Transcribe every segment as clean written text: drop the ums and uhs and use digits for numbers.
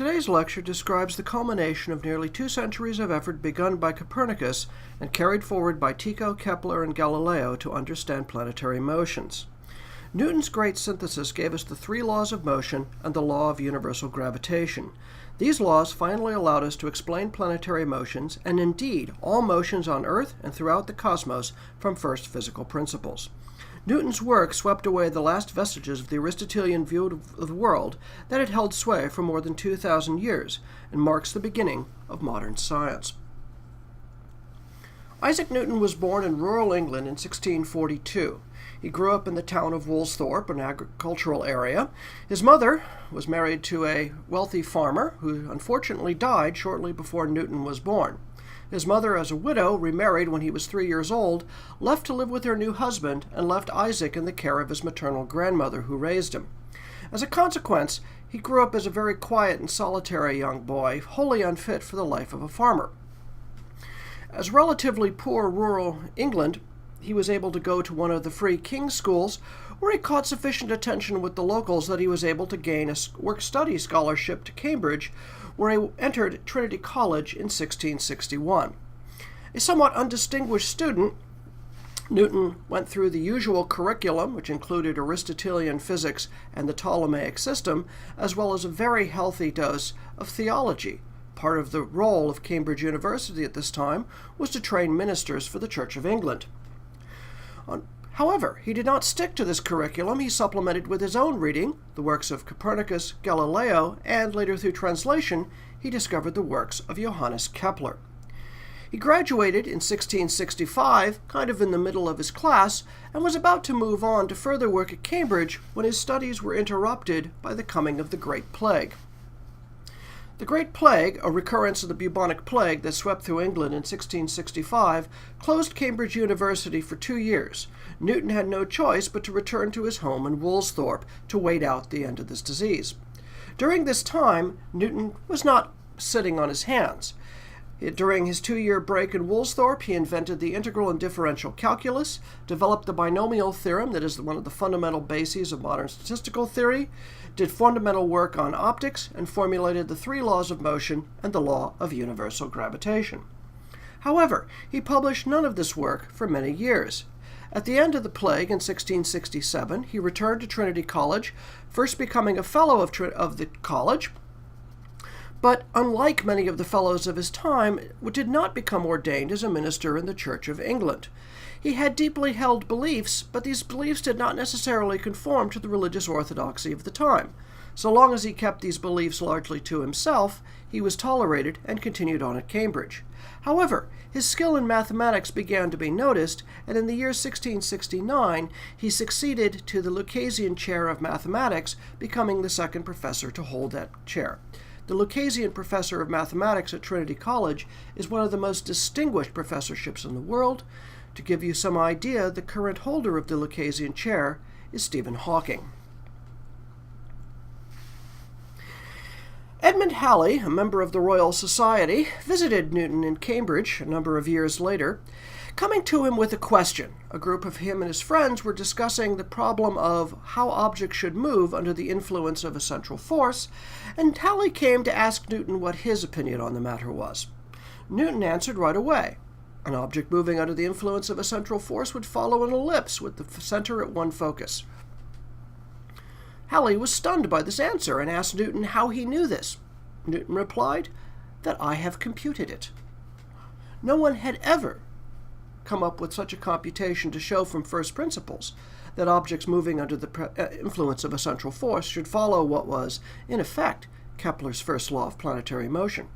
Today's lecture describes the culmination of nearly 2 centuries of effort begun by Copernicus and carried forward by Tycho, Kepler, and Galileo to understand planetary motions. Newton's great synthesis gave us the 3 laws of motion and the law of universal gravitation. These laws finally allowed us to explain planetary motions, and indeed all motions on Earth and throughout the cosmos, from first physical principles. Newton's work swept away the last vestiges of the Aristotelian view of the world that had held sway for more than 2,000 years and marks the beginning of modern science. Isaac Newton was born in rural England in 1642. He grew up in the town of Woolsthorpe, an agricultural area. His mother was married to a wealthy farmer who unfortunately died shortly before Newton was born. His mother, as a widow, remarried when he was 3 years old, left to live with her new husband, and left Isaac in the care of his maternal grandmother, who raised him. As a consequence, he grew up as a very quiet and solitary young boy, wholly unfit for the life of a farmer. As relatively poor rural England, he was able to go to one of the free king's schools, where he caught sufficient attention with the locals that he was able to gain a work-study scholarship to Cambridge, where he entered Trinity College in 1661. A somewhat undistinguished student, Newton went through the usual curriculum, which included Aristotelian physics and the Ptolemaic system, as well as a very healthy dose of theology. Part of the role of Cambridge University at this time was to train ministers for the Church of England. However, he did not stick to this curriculum. He supplemented with his own reading the works of Copernicus, Galileo, and later through translation, he discovered the works of Johannes Kepler. He graduated in 1665, kind of in the middle of his class, and was about to move on to further work at Cambridge when his studies were interrupted by the coming of the Great Plague. The Great Plague, a recurrence of the bubonic plague that swept through England in 1665, closed Cambridge University for 2 years. Newton had no choice but to return to his home in Woolsthorpe to wait out the end of this disease. During this time, Newton was not sitting on his hands. During his 2-year break in Woolsthorpe, he invented the integral and differential calculus, developed the binomial theorem that is one of the fundamental bases of modern statistical theory, did fundamental work on optics, and formulated the 3 laws of motion and the law of universal gravitation. However, he published none of this work for many years. At the end of the plague in 1667, he returned to Trinity College, first becoming a fellow of the college, but unlike many of the fellows of his time, did not become ordained as a minister in the Church of England. He had deeply held beliefs, but these beliefs did not necessarily conform to the religious orthodoxy of the time. So long as he kept these beliefs largely to himself, he was tolerated and continued on at Cambridge. However, his skill in mathematics began to be noticed, and in the year 1669, he succeeded to the Lucasian Chair of Mathematics, becoming the second professor to hold that chair. The Lucasian Professor of Mathematics at Trinity College is one of the most distinguished professorships in the world. To give you some idea, the current holder of the Lucasian Chair is Stephen Hawking. Edmund Halley, a member of the Royal Society, visited Newton in Cambridge a number of years later, coming to him with a question. A group of him and his friends were discussing the problem of how objects should move under the influence of a central force, and Halley came to ask Newton what his opinion on the matter was. Newton answered right away. An object moving under the influence of a central force would follow an ellipse with the center at one focus. Halley was stunned by this answer and asked Newton how he knew this. Newton replied, "That I have computed it." No one had ever come up with such a computation to show from first principles that objects moving under the influence of a central force should follow what was, in effect, Kepler's first law of planetary motion.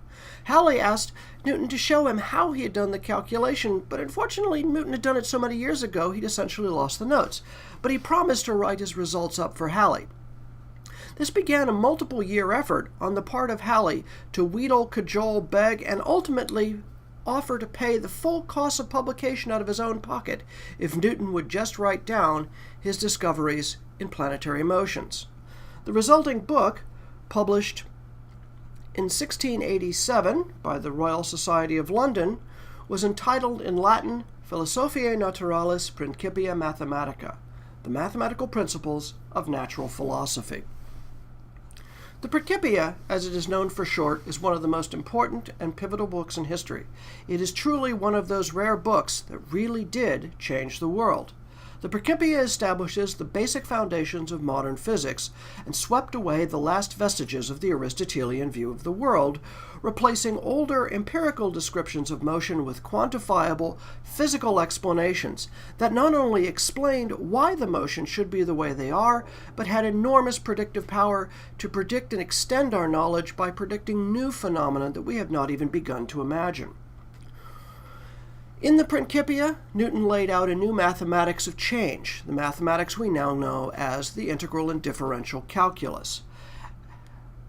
Halley asked Newton to show him how he had done the calculation, but unfortunately Newton had done it so many years ago he'd essentially lost the notes. But he promised to write his results up for Halley. This began a multiple-year effort on the part of Halley to wheedle, cajole, beg, and ultimately offer to pay the full cost of publication out of his own pocket if Newton would just write down his discoveries in planetary motions. The resulting book, published in 1687 by the Royal Society of London, was entitled in Latin Philosophiae Naturalis Principia Mathematica, the mathematical principles of natural philosophy. The Principia, as it is known for short, is one of the most important and pivotal books in history. It is truly one of those rare books that really did change the world. The Principia establishes the basic foundations of modern physics and swept away the last vestiges of the Aristotelian view of the world, replacing older empirical descriptions of motion with quantifiable physical explanations that not only explained why the motion should be the way they are, but had enormous predictive power to predict and extend our knowledge by predicting new phenomena that we have not even begun to imagine. In the Principia, Newton laid out a new mathematics of change, the mathematics we now know as the integral and differential calculus.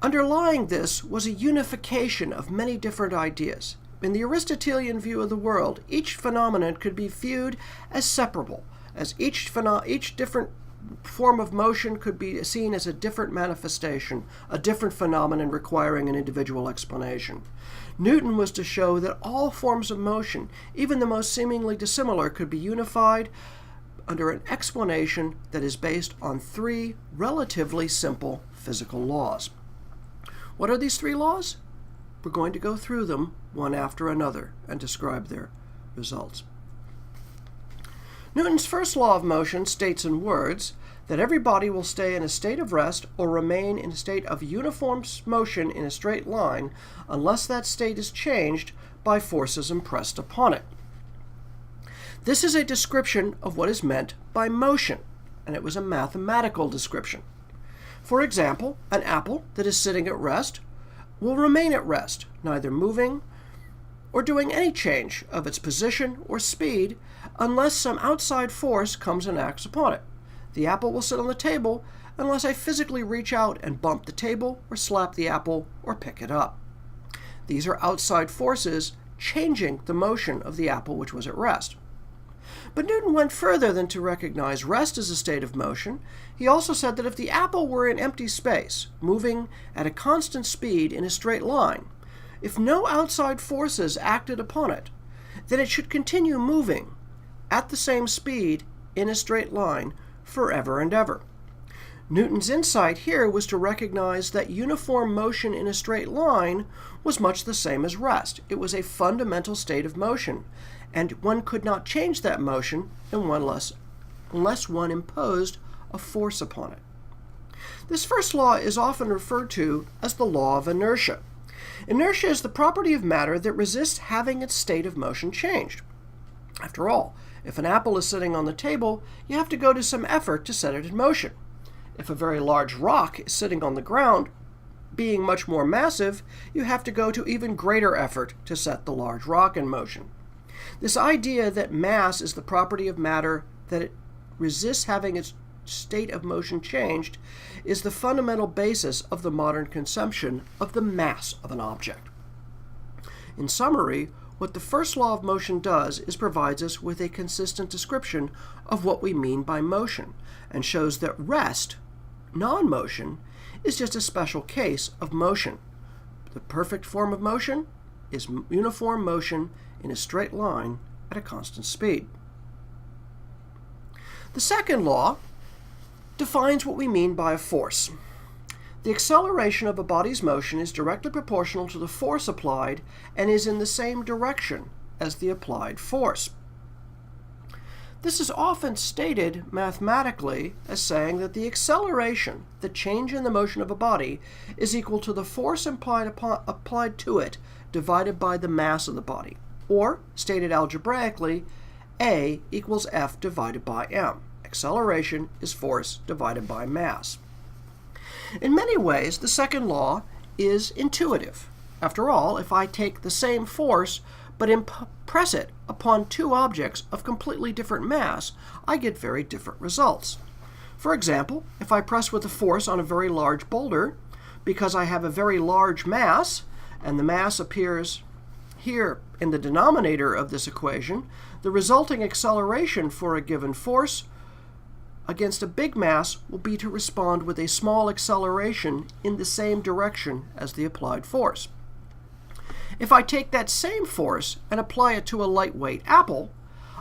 Underlying this was a unification of many different ideas. In the Aristotelian view of the world, each phenomenon could be viewed as separable, as each different form of motion could be seen as a different manifestation, a different phenomenon requiring an individual explanation. Newton was to show that all forms of motion, even the most seemingly dissimilar, could be unified under an explanation that is based on three relatively simple physical laws. What are these three laws? We're going to go through them one after another and describe their results. Newton's first law of motion states in words that every body will stay in a state of rest or remain in a state of uniform motion in a straight line unless that state is changed by forces impressed upon it. This is a description of what is meant by motion, and it was a mathematical description. For example, an apple that is sitting at rest will remain at rest, neither moving or doing any change of its position or speed unless some outside force comes and acts upon it. The apple will sit on the table unless I physically reach out and bump the table or slap the apple or pick it up. These are outside forces changing the motion of the apple which was at rest. But Newton went further than to recognize rest as a state of motion. He also said that if the apple were in empty space, moving at a constant speed in a straight line, if no outside forces acted upon it, then it should continue moving at the same speed in a straight line forever and ever. Newton's insight here was to recognize that uniform motion in a straight line was much the same as rest. It was a fundamental state of motion, and one could not change that motion unless one imposed a force upon it. This first law is often referred to as the law of inertia. Inertia is the property of matter that resists having its state of motion changed. After all, if an apple is sitting on the table, you have to go to some effort to set it in motion. If a very large rock is sitting on the ground, being much more massive, you have to go to even greater effort to set the large rock in motion. This idea that mass is the property of matter that it resists having its state of motion changed is the fundamental basis of the modern conception of the mass of an object. In summary, what the first law of motion does is provides us with a consistent description of what we mean by motion, and shows that rest, non-motion, is just a special case of motion. The perfect form of motion is uniform motion in a straight line at a constant speed. The second law defines what we mean by a force. The acceleration of a body's motion is directly proportional to the force applied and is in the same direction as the applied force. This is often stated mathematically as saying that the acceleration, the change in the motion of a body, is equal to the force applied to it divided by the mass of the body. Or, stated algebraically, A equals F divided by M. Acceleration is force divided by mass. In many ways, the second law is intuitive. After all, if I take the same force but impress it upon two objects of completely different mass, I get very different results. For example, if I press with a force on a very large boulder, because I have a very large mass, and the mass appears here in the denominator of this equation, the resulting acceleration for a given force against a big mass will be to respond with a small acceleration in the same direction as the applied force. If I take that same force and apply it to a lightweight apple,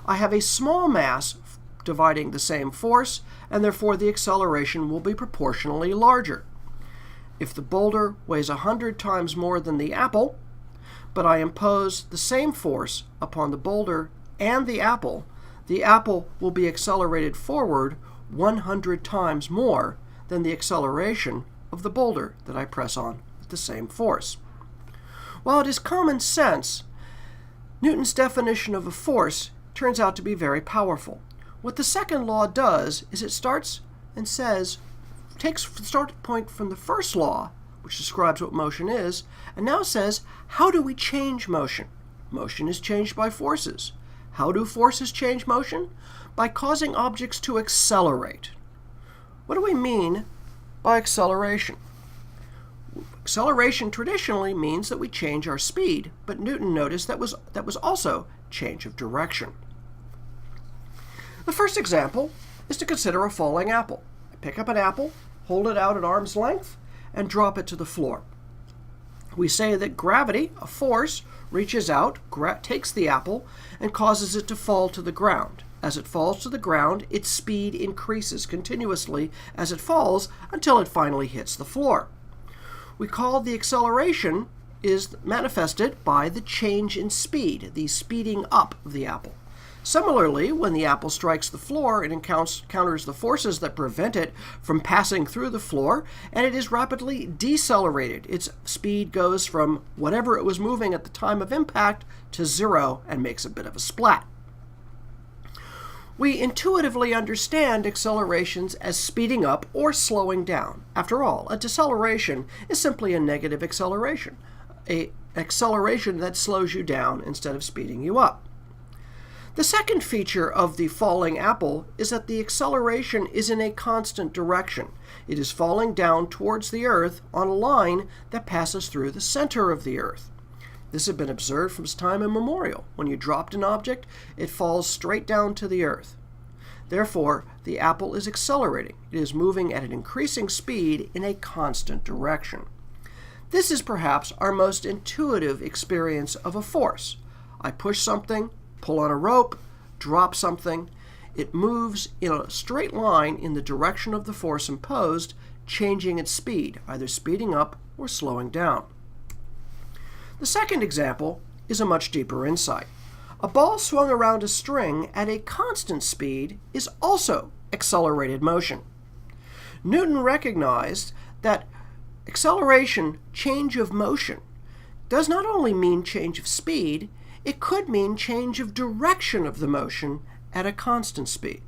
I have a small mass dividing the same force, and therefore the acceleration will be proportionally larger. If the boulder weighs 100 times more than the apple, but I impose the same force upon the boulder and the apple will be accelerated forward 100 times more than the acceleration of the boulder that I press on with the same force. While it is common sense, Newton's definition of a force turns out to be very powerful. What the second law does is it starts and says, takes the start point from the first law, which describes what motion is, and now says, how do we change motion? Motion is changed by forces. How do forces change motion? By causing objects to accelerate. What do we mean by acceleration? Acceleration traditionally means that we change our speed, but Newton noticed that was also change of direction. The first example is to consider a falling apple. I pick up an apple, hold it out at arm's length, and drop it to the floor. We say that gravity, a force, reaches out, takes the apple, and causes it to fall to the ground. As it falls to the ground, its speed increases continuously as it falls until it finally hits the floor. We call the acceleration is manifested by the change in speed, the speeding up of the apple. Similarly, when the apple strikes the floor, it encounters the forces that prevent it from passing through the floor, and it is rapidly decelerated. Its speed goes from whatever it was moving at the time of impact to zero and makes a bit of a splat. We intuitively understand accelerations as speeding up or slowing down. After all, a deceleration is simply a negative acceleration, an acceleration that slows you down instead of speeding you up. The second feature of the falling apple is that the acceleration is in a constant direction. It is falling down towards the earth on a line that passes through the center of the earth. This has been observed from time immemorial. When you dropped an object, it falls straight down to the earth. Therefore, the apple is accelerating. It is moving at an increasing speed in a constant direction. This is perhaps our most intuitive experience of a force. I push something, pull on a rope, drop something. It moves in a straight line in the direction of the force imposed, changing its speed, either speeding up or slowing down. The second example is a much deeper insight. A ball swung around a string at a constant speed is also accelerated motion. Newton recognized that acceleration, change of motion, does not only mean change of speed, it could mean change of direction of the motion at a constant speed.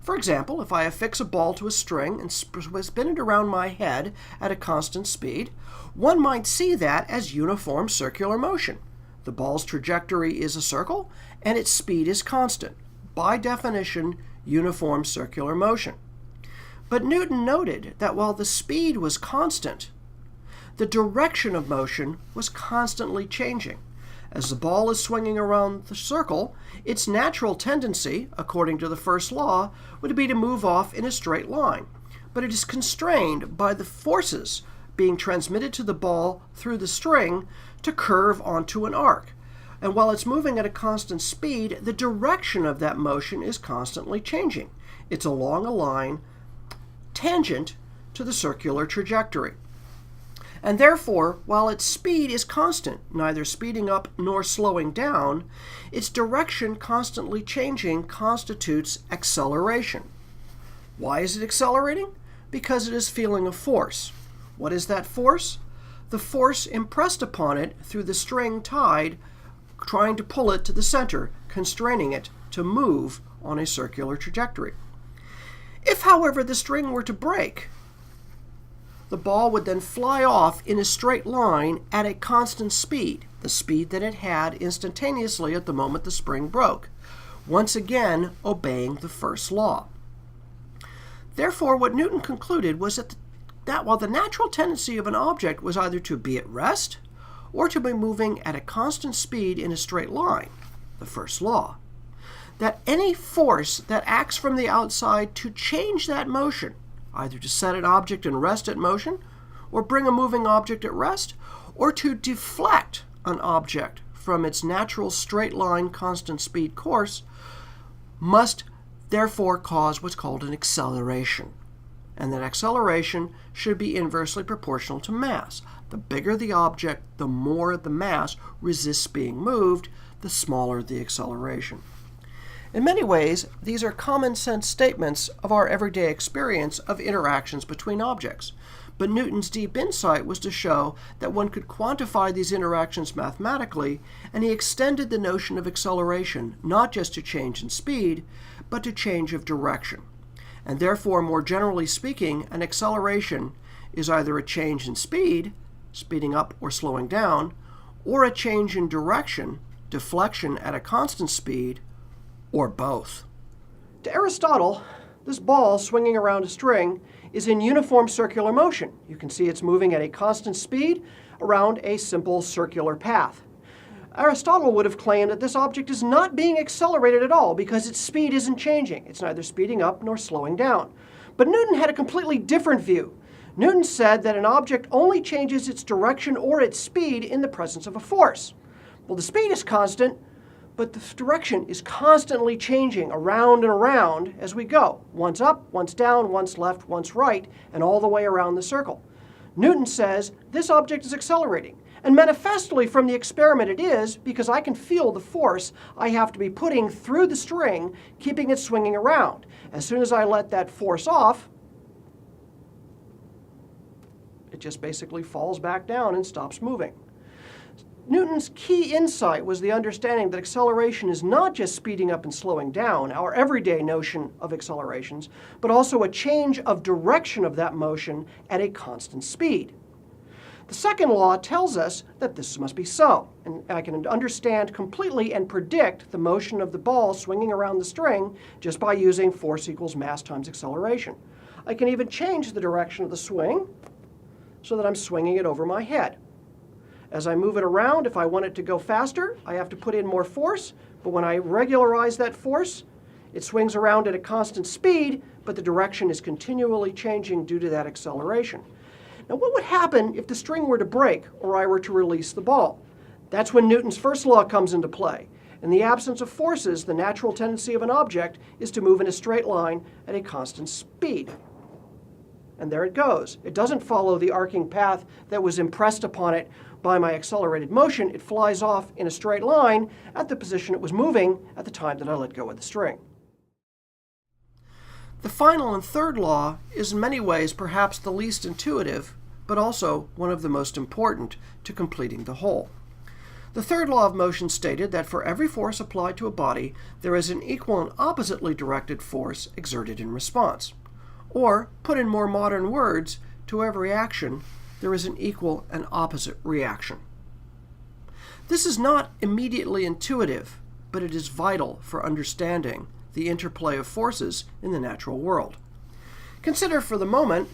For example, if I affix a ball to a string and spin it around my head at a constant speed, one might see that as uniform circular motion. The ball's trajectory is a circle, and its speed is constant. By definition, uniform circular motion. But Newton noted that while the speed was constant, the direction of motion was constantly changing. As the ball is swinging around the circle, its natural tendency, according to the first law, would be to move off in a straight line. But it is constrained by the forces being transmitted to the ball through the string to curve onto an arc. And while it's moving at a constant speed, the direction of that motion is constantly changing. It's along a line tangent to the circular trajectory. And therefore, while its speed is constant, neither speeding up nor slowing down, its direction constantly changing constitutes acceleration. Why is it accelerating? Because it is feeling a force. What is that force? The force impressed upon it through the string tied, trying to pull it to the center, constraining it to move on a circular trajectory. If, however, the string were to break, the ball would then fly off in a straight line at a constant speed, the speed that it had instantaneously at the moment the spring broke, once again obeying the first law. Therefore, what Newton concluded was that while the natural tendency of an object was either to be at rest or to be moving at a constant speed in a straight line, the first law, that any force that acts from the outside to change that motion, either to set an object in rest at motion, or bring a moving object at rest, or to deflect an object from its natural straight line constant speed course, must therefore cause what's called an acceleration. and that acceleration should be inversely proportional to mass. The bigger the object, the more the mass resists being moved, the smaller the acceleration. In many ways, these are common sense statements of our everyday experience of interactions between objects. But Newton's deep insight was to show that one could quantify these interactions mathematically, and he extended the notion of acceleration not just to change in speed, but to change of direction. And therefore, more generally speaking, an acceleration is either a change in speed, speeding up or slowing down, or a change in direction, deflection at a constant speed, or both. To Aristotle, this ball swinging around a string is in uniform circular motion. You can see it's moving at a constant speed around a simple circular path. Aristotle would have claimed that this object is not being accelerated at all because its speed isn't changing. It's neither speeding up nor slowing down. But Newton had a completely different view. Newton said that an object only changes its direction or its speed in the presence of a force. Well, the speed is constant, but the direction is constantly changing around and around as we go. Once up, once down, once left, once right, and all the way around the circle. Newton says this object is accelerating. And manifestly from the experiment it is, because I can feel the force I have to be putting through the string, keeping it swinging around. As soon as I let that force off, it just basically falls back down and stops moving. Newton's key insight was the understanding that acceleration is not just speeding up and slowing down, our everyday notion of accelerations, but also a change of direction of that motion at a constant speed. The second law tells us that this must be so, and I can understand completely and predict the motion of the ball swinging around the string just by using force equals mass times acceleration. I can even change the direction of the swing so that I'm swinging it over my head. As I move it around, if I want it to go faster, I have to put in more force, but when I regularize that force, it swings around at a constant speed, but the direction is continually changing due to that acceleration. Now, what would happen if the string were to break or I were to release the ball? That's when Newton's first law comes into play. In the absence of forces, the natural tendency of an object is to move in a straight line at a constant speed. And there it goes. It doesn't follow the arcing path that was impressed upon it by my accelerated motion. It flies off in a straight line at the position it was moving at the time that I let go of the string. The final and third law is in many ways perhaps the least intuitive, but also one of the most important to completing the whole. The third law of motion stated that for every force applied to a body, there is an equal and oppositely directed force exerted in response. Or, put in more modern words, to every action, there is an equal and opposite reaction. This is not immediately intuitive, but it is vital for understanding the interplay of forces in the natural world. Consider for the moment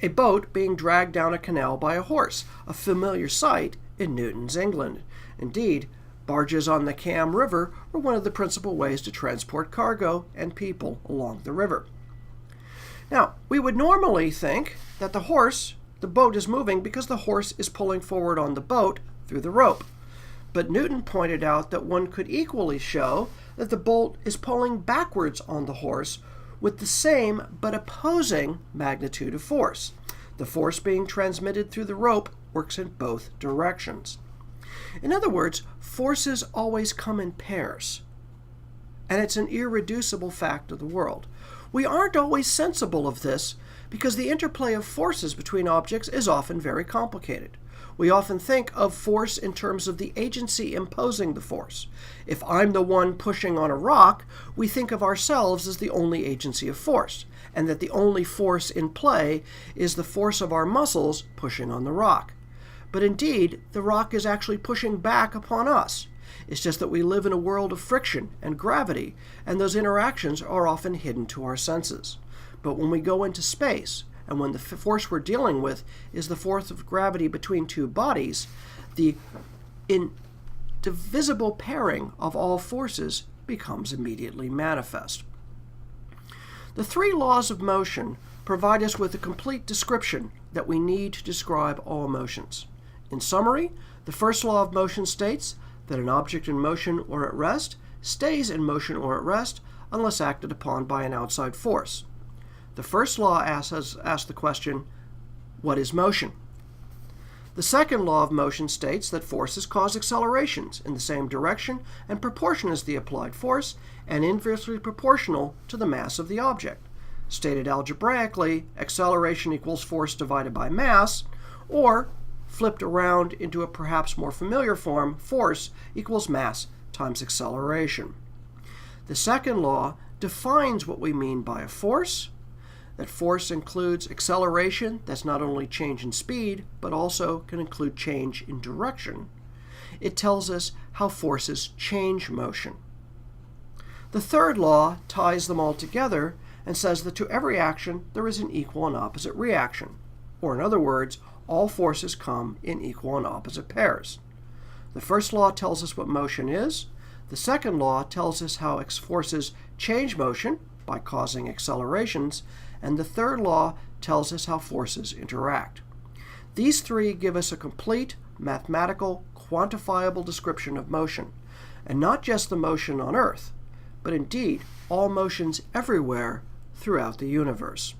a boat being dragged down a canal by a horse, a familiar sight in Newton's England. Indeed, barges on the Cam River were one of the principal ways to transport cargo and people along the river. Now, we would normally think that the boat is moving because the horse is pulling forward on the boat through the rope. But Newton pointed out that one could equally show that the boat is pulling backwards on the horse with the same but opposing magnitude of force. The force being transmitted through the rope works in both directions. In other words, forces always come in pairs, and it's an irreducible fact of the world. We aren't always sensible of this because the interplay of forces between objects is often very complicated. We often think of force in terms of the agency imposing the force. If I'm the one pushing on a rock, we think of ourselves as the only agency of force, and that the only force in play is the force of our muscles pushing on the rock. But indeed, the rock is actually pushing back upon us. It's just that we live in a world of friction and gravity, and those interactions are often hidden to our senses. But when we go into space, and when the force we're dealing with is the force of gravity between two bodies, the indivisible pairing of all forces becomes immediately manifest. The three laws of motion provide us with a complete description that we need to describe all motions. In summary, the first law of motion states that an object in motion or at rest stays in motion or at rest unless acted upon by an outside force. The first law asks the question, what is motion? The second law of motion states that forces cause accelerations in the same direction and proportion as the applied force, and inversely proportional to the mass of the object. Stated algebraically, acceleration equals force divided by mass, or flipped around into a perhaps more familiar form, force equals mass times acceleration. The second law defines what we mean by a force. That force includes acceleration that's not only change in speed, but also can include change in direction. It tells us how forces change motion. The third law ties them all together and says that to every action there is an equal and opposite reaction. Or in other words, all forces come in equal and opposite pairs. The first law tells us what motion is. The second law tells us how forces change motion by causing accelerations, and the third law tells us how forces interact. These three give us a complete, mathematical, quantifiable description of motion, and not just the motion on Earth, but indeed all motions everywhere throughout the universe.